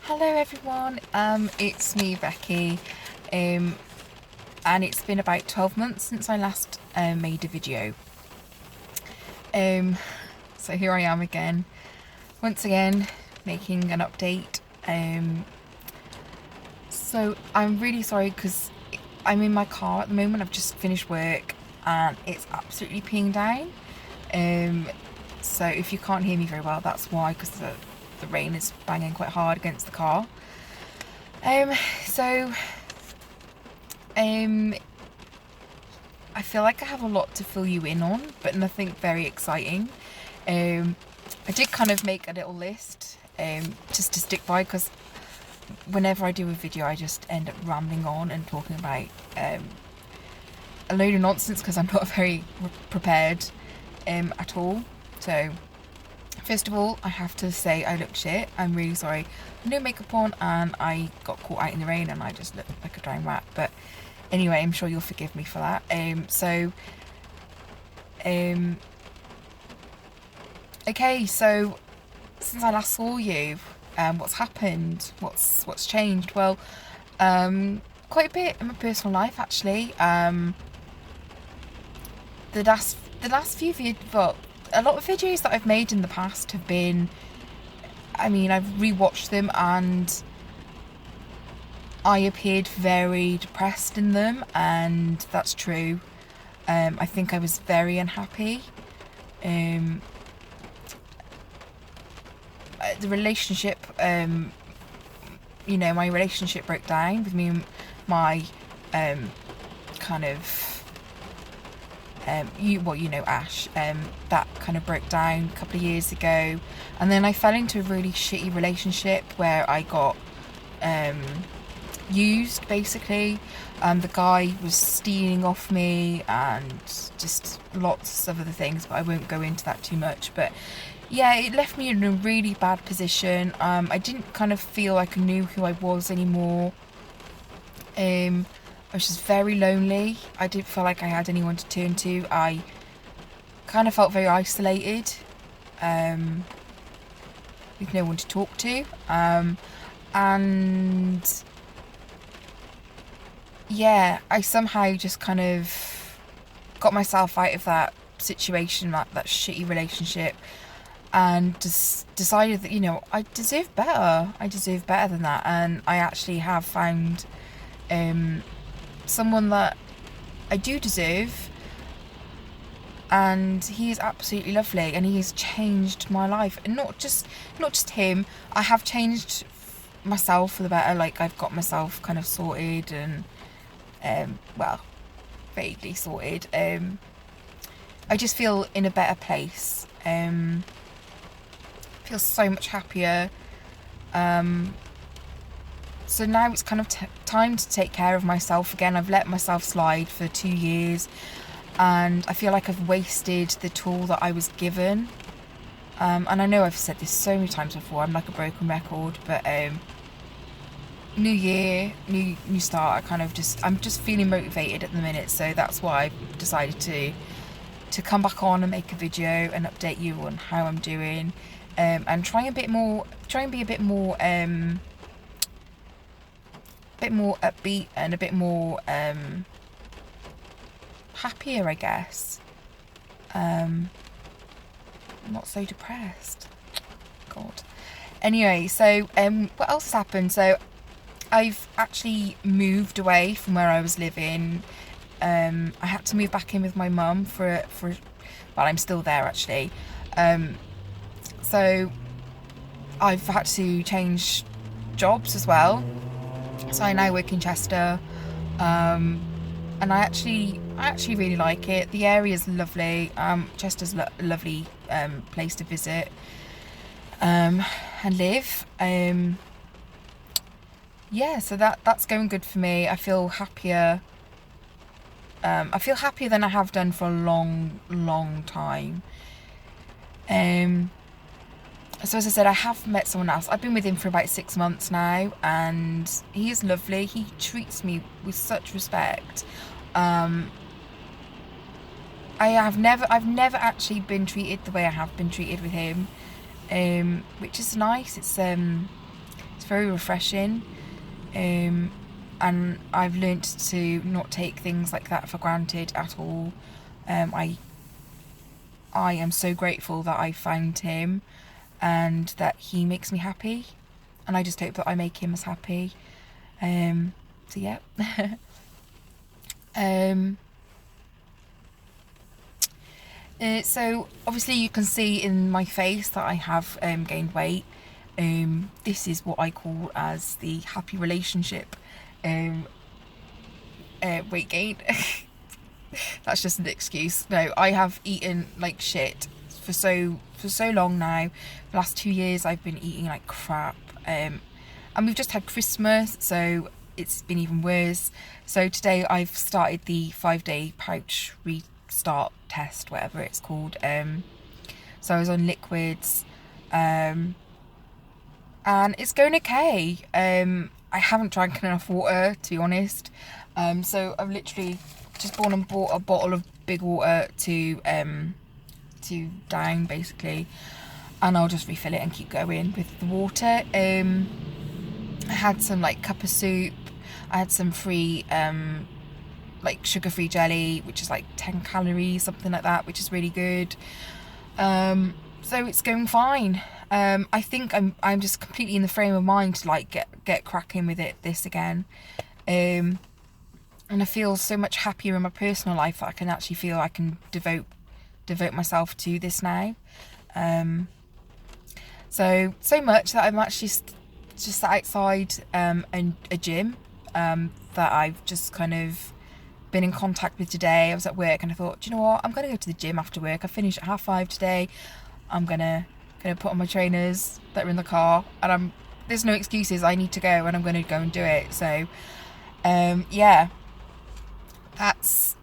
Hello everyone, it's me Becky, and it's been about 12 months since I last made a video. So here I am again, once again making an update. So I'm really sorry because I'm in my car at the moment. I've just finished work and it's absolutely peeing down. So if you can't hear me very well, that's why, because the rain is banging quite hard against the car. So I feel like I have a lot to fill you in on, but nothing very exciting. I did kind of make a little list just to stick by, because whenever I do a video I just end up rambling on and talking about a load of nonsense because I'm not very prepared at all. So first of all, I have to say I look shit. I'm really sorry. No makeup on and I got caught out in the rain and I just look like a drowned rat. But anyway, I'm sure you'll forgive me for that. Okay, so since I last saw you, what's happened? What's changed? Well, quite a bit in my personal life actually. The last few videos, well, a lot of videos that I've made in the past have been, I mean, I've rewatched them and I appeared very depressed in them, and that's true. I think I was very unhappy. The relationship, my relationship broke down with me and my Ash. That kind of broke down a couple of years ago, and then I fell into a really shitty relationship where I got used, basically. The guy was stealing off me and just lots of other things, but I won't go into that too much. But yeah, it left me in a really bad position. I didn't kind of feel like I knew who I was anymore. I was just very lonely. I didn't feel like I had anyone to turn to. I kind of felt very isolated, with no one to talk to. And yeah, I somehow just kind of got myself out of that situation, that shitty relationship, and just decided that, I deserve better. I deserve better than that. And I actually have found someone that I do deserve, and he is absolutely lovely, and he has changed my life. And not just him, I have changed myself for the better. Like, I've got myself kind of sorted and vaguely sorted. I just feel in a better place. Feel so much happier. So now it's kind of time to take care of myself again. I've let myself slide for 2 years, and I feel like I've wasted the tool that I was given. And I know I've said this so many times before, I'm like a broken record, but new year, new start. I'm just feeling motivated at the minute, so that's why I've decided to come back on and make a video and update you on how I'm doing, and try and be a bit more upbeat and a bit more happier, I guess. Not so depressed. God. Anyway, so what else has happened? So I've actually moved away from where I was living. I had to move back in with my mum well, I'm still there actually. So I've had to change jobs as well. So I now work in Chester, and I actually really like it. The area is lovely. Chester's a lovely place to visit and live. Yeah, so that's going good for me. I feel happier. I feel happier than I have done for a long time. So as I said, I have met someone else. I've been with him for about 6 months now, and he is lovely. He treats me with such respect. I've never actually been treated the way I have been treated with him, which is nice. It's very refreshing. And I've learnt to not take things like that for granted at all. I am so grateful that I found him and that he makes me happy, and I just hope that I make him as happy. So yeah. So obviously you can see in my face that I have gained weight. This is what I call as the happy relationship weight gain. That's just an excuse. No, I have eaten like shit for so long now. The last 2 years I've been eating like crap. And we've just had Christmas, so it's been even worse. So today I've started the 5-day pouch restart test, whatever it's called. So I was on liquids, and it's going okay. I haven't drank enough water, to be honest. So I've literally just gone and bought a bottle of big water to down, basically, and I'll just refill it and keep going with the water. I had some like cup of soup. I had some free like sugar-free jelly, which is like 10 calories, something like that, which is really good. So it's going fine. I think I'm just completely in the frame of mind to like get cracking with this again. And I feel so much happier in my personal life that I can actually feel I can devote myself to this now. So much that I'm actually just sat outside a gym that I've just kind of been in contact with today. I was at work and I thought, do you know what, I'm going to go to the gym after work. I finished at 5:30 today. I'm gonna put on my trainers that are in the car, and there's no excuses. I need to go, and I'm going to go and do it. So yeah, that's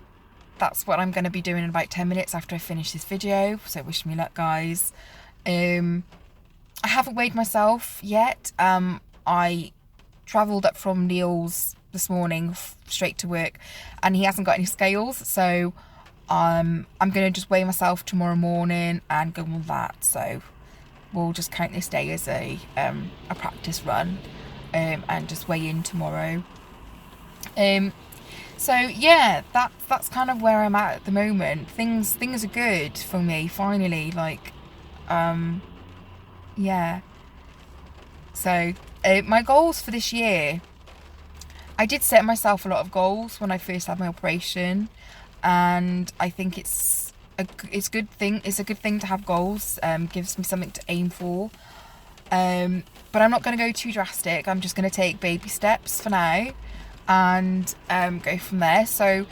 what I'm going to be doing in about 10 minutes after I finish this video. So wish me luck, guys. I haven't weighed myself yet. I travelled up from Neil's this morning straight to work, and he hasn't got any scales, so I'm going to just weigh myself tomorrow morning and go on that. So we'll just count this day as a practice run, and just weigh in tomorrow. So yeah, that's kind of where I'm at the moment. Things are good for me finally. Like, yeah. So my goals for this year, I did set myself a lot of goals when I first had my operation, and I think it's a good thing. It's a good thing to have goals. Gives me something to aim for. But I'm not going to go too drastic. I'm just going to take baby steps for now, and go from there. So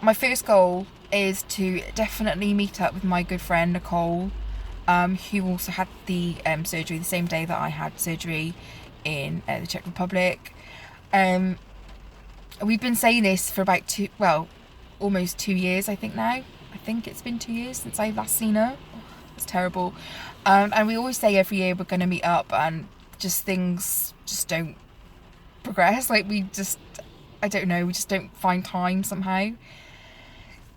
my first goal is to definitely meet up with my good friend Nicole, who also had the surgery the same day that I had surgery in the Czech Republic. We've been saying this for about almost 2 years, I think now. I think it's been 2 years since I last seen her. It's terrible. And we always say every year we're going to meet up, and just things just don't progress. Like, I don't know, we just don't find time somehow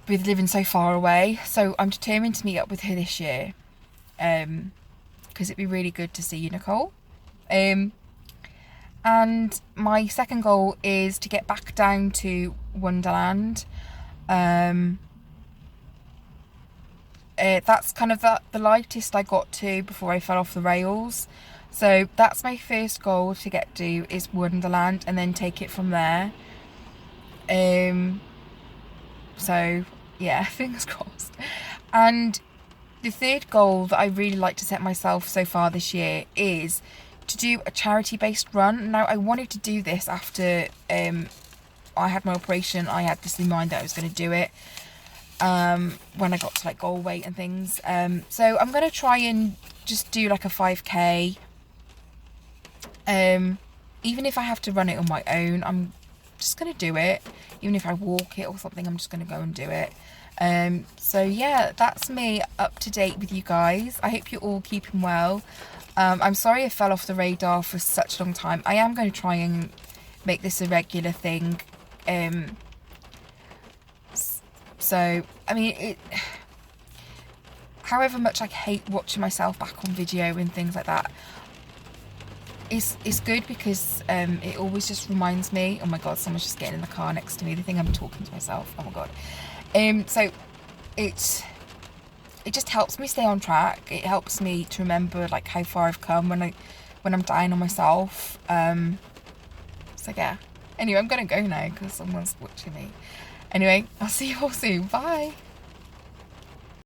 with living so far away. So I'm determined to meet up with her this year, because it'd be really good to see you, Nicole. And my second goal is to get back down to Wonderland. That's kind of the lightest I got to before I fell off the rails. So that's my first goal to get to, is Wonderland, and then take it from there. So yeah, fingers crossed. And the third goal that I really like to set myself so far this year is to do a charity-based run. Now, I wanted to do this after I had my operation. I had this in mind that I was going to do it when I got to like goal weight and things. So I'm going to try and just do like a 5k. Even if I have to run it on my own, I'm just going to do it. Even if I walk it or something, I'm just going to go and do it. So yeah, that's me up to date with you guys. I hope you're all keeping well. I'm sorry I fell off the radar for such a long time. I am going to try and make this a regular thing. So, I mean, however much I hate watching myself back on video and things like that, it's good because it always just reminds me. Oh my god, someone's just getting in the car next to me. They think I'm talking to myself. Oh my god. So it just helps me stay on track. It helps me to remember like how far I've come when I'm down on myself. So yeah. Anyway, I'm gonna go now because someone's watching me. Anyway, I'll see you all soon. Bye.